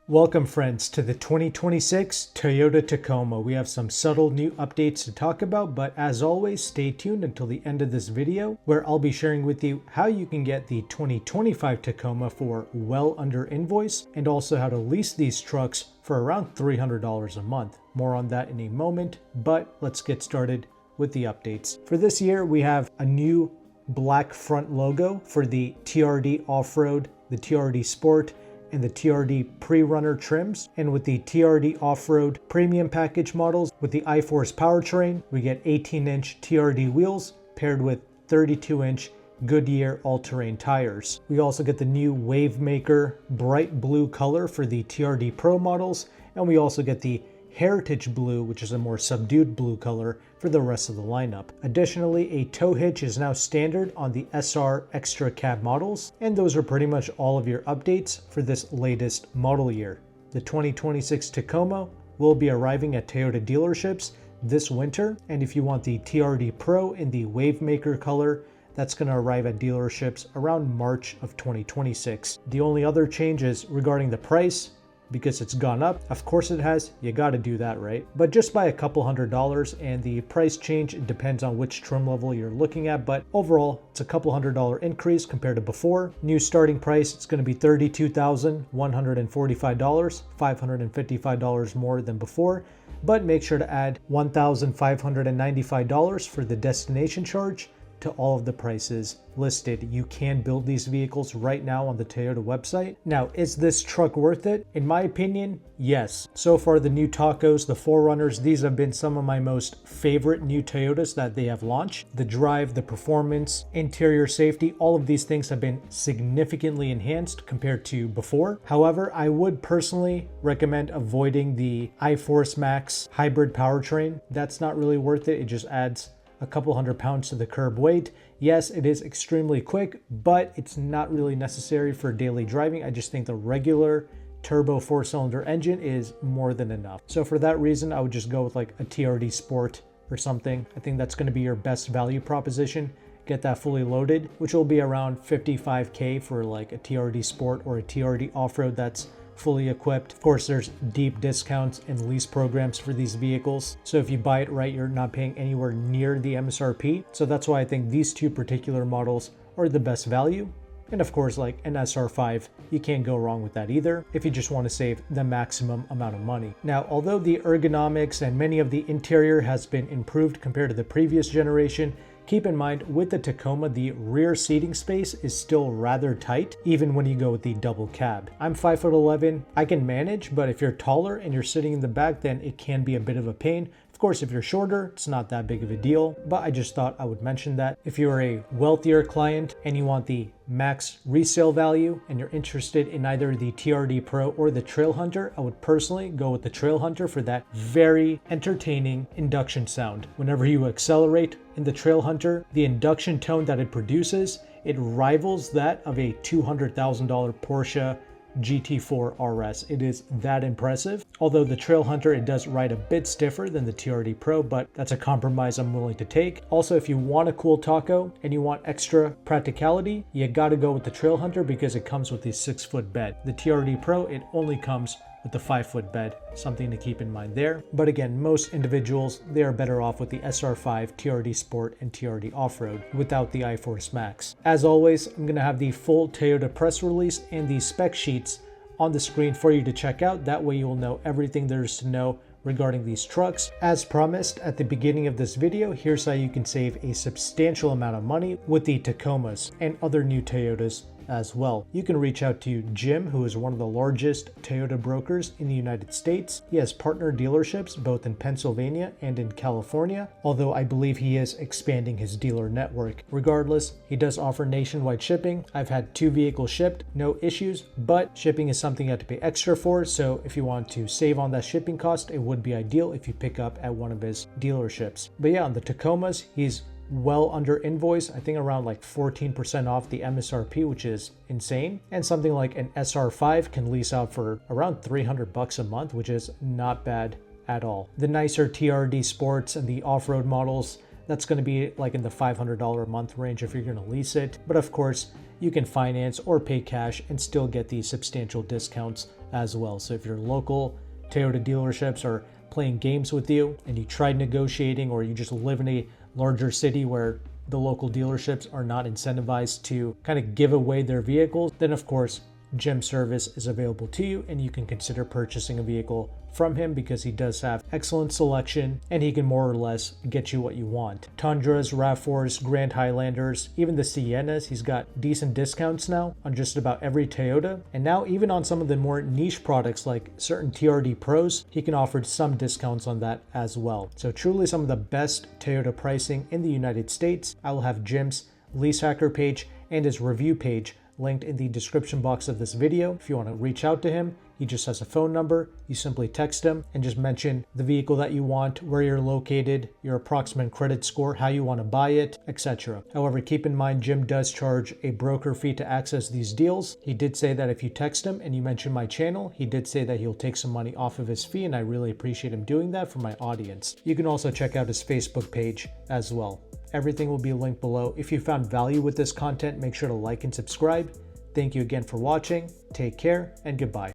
Welcome friends to the 2026 Toyota Tacoma. We have some subtle new updates to talk about, but as always, stay tuned until the end of this video where I'll be sharing with you how you can get the 2025 Tacoma for well under invoice and also how to lease these trucks for around $300 a month. More on that in a moment, but let's get started with the updates. For this year, we have a new black front logo for the TRD Off-Road, the TRD Sport, and the TRD Pre-Runner trims. And with the TRD Off-Road Premium Package models with the iForce powertrain, we get 18-inch TRD wheels paired with 32-inch Goodyear all-terrain tires. We also get the new Wavemaker bright blue color for the TRD Pro models, and we also get the Heritage Blue, which is a more subdued blue color for the rest of the lineup. Additionally, a tow hitch is now standard on the SR Extra Cab models, and those are pretty much all of your updates for this latest model year. The 2026 Tacoma will be arriving at Toyota dealerships this winter, and if you want the TRD Pro in the Wavemaker color, that's going to arrive at dealerships around March of 2026. The only other change is regarding the price. Because it's gone up, of course it has, you got to do that, right? But just by a couple $100, and the price change depends on which trim level you're looking at, but overall it's a couple $100 increase compared to before. New starting price, it's going to be $32,145, $555 more than before, but make sure to add $1,595 for the destination charge to all of the prices listed. You can build these vehicles right now on the Toyota website. Now, is this truck worth it? In my opinion, yes. So far, the new Tacos, the 4Runners, these have been some of my most favorite new Toyotas that they have launched. The drive, the performance, interior safety, all of these things have been significantly enhanced compared to before. However, I would personally recommend avoiding the iForce Max hybrid powertrain. That's not really worth it. It just adds a couple £100 to the curb weight. Yes, it is extremely quick, but it's not really necessary for daily driving. I just think the regular turbo 4-cylinder engine is more than enough. So for that reason, I would just go with like a TRD Sport or something. I think that's going to be your best value proposition. Get that fully loaded, which will be around $55K for like a TRD Sport or a TRD Off-Road that's fully equipped. Of course, there's deep discounts and lease programs for these vehicles. So if you buy it right, you're not paying anywhere near the MSRP. So that's why I think these two particular models are the best value. And of course, like an SR5, you can't go wrong with that either if you just want to save the maximum amount of money. Now, although the ergonomics and many of the interior has been improved compared to the previous generation, keep in mind, with the Tacoma, the rear seating space is still rather tight, even when you go with the double cab. I'm 5'11", I can manage, but if you're taller and you're sitting in the back, then it can be a bit of a pain. Of course, if you're shorter, it's not that big of a deal, but I just thought I would mention that. If you're a wealthier client and you want the max resale value and you're interested in either the TRD Pro or the Trailhunter, I would personally go with the Trailhunter for that very entertaining induction sound. Whenever you accelerate in the Trailhunter, the induction tone that it produces, it rivals that of a $200,000 Porsche GT4 RS. It is that impressive. Although the Trailhunter, it does ride a bit stiffer than the TRD Pro, but that's a compromise I'm willing to take. Also, if you want a cool taco and you want extra practicality, you gotta go with the Trailhunter because it comes with a 6-foot bed. The TRD Pro, it only comes with the 5-foot bed, something to keep in mind there. But again, most individuals, they are better off with the SR5, TRD Sport, and TRD Off-Road without the iForce Max. As always, I'm gonna have the full Toyota press release and the spec sheets on the screen for you to check out. That way you will know everything there is to know regarding these trucks. As promised at the beginning of this video, here's how you can save a substantial amount of money with the Tacomas and other new Toyotas as well. You can reach out to Jim, who is one of the largest Toyota brokers in the United States. He has partner dealerships both in Pennsylvania and in California, although I believe he is expanding his dealer network. Regardless, he does offer nationwide shipping. I've had 2 vehicles shipped, no issues, but shipping is something you have to pay extra for. So if you want to save on that shipping cost, it would be ideal if you pick up at one of his dealerships. But yeah, on the Tacomas, he's well under invoice, I think around like 14% off the MSRP, which is insane. And something like an SR5 can lease out for around $300 a month, which is not bad at all. The nicer TRD Sports and the off-road models, that's going to be like in the $500 a month range if you're going to lease it. But of course, you can finance or pay cash and still get these substantial discounts as well. So if your local Toyota dealerships are playing games with you and you tried negotiating, or you just live in a larger city where the local dealerships are not incentivized to kind of give away their vehicles, then of course Jim service is available to you and you can consider purchasing a vehicle from him, because he does have excellent selection and he can more or less get you what you want. Tundras, RAV4s, Grand Highlanders, even the Siennas, he's got decent discounts now on just about every Toyota. And now even on some of the more niche products like certain TRD Pros, he can offer some discounts on that as well. So truly some of the best Toyota pricing in the United States. I will have Jim's Leasehackr page and his review page linked in the description box of this video. If you want to reach out to him, he just has a phone number. You simply text him and just mention the vehicle that you want, where you're located, your approximate credit score, how you want to buy it, etc. However, keep in mind, Jim does charge a broker fee to access these deals. He did say that if you text him and you mention my channel, he did say that he'll take some money off of his fee, and I really appreciate him doing that for my audience. You can also check out his Facebook page as well. Everything will be linked below. If you found value with this content, make sure to like and subscribe. Thank you again for watching. Take care and goodbye.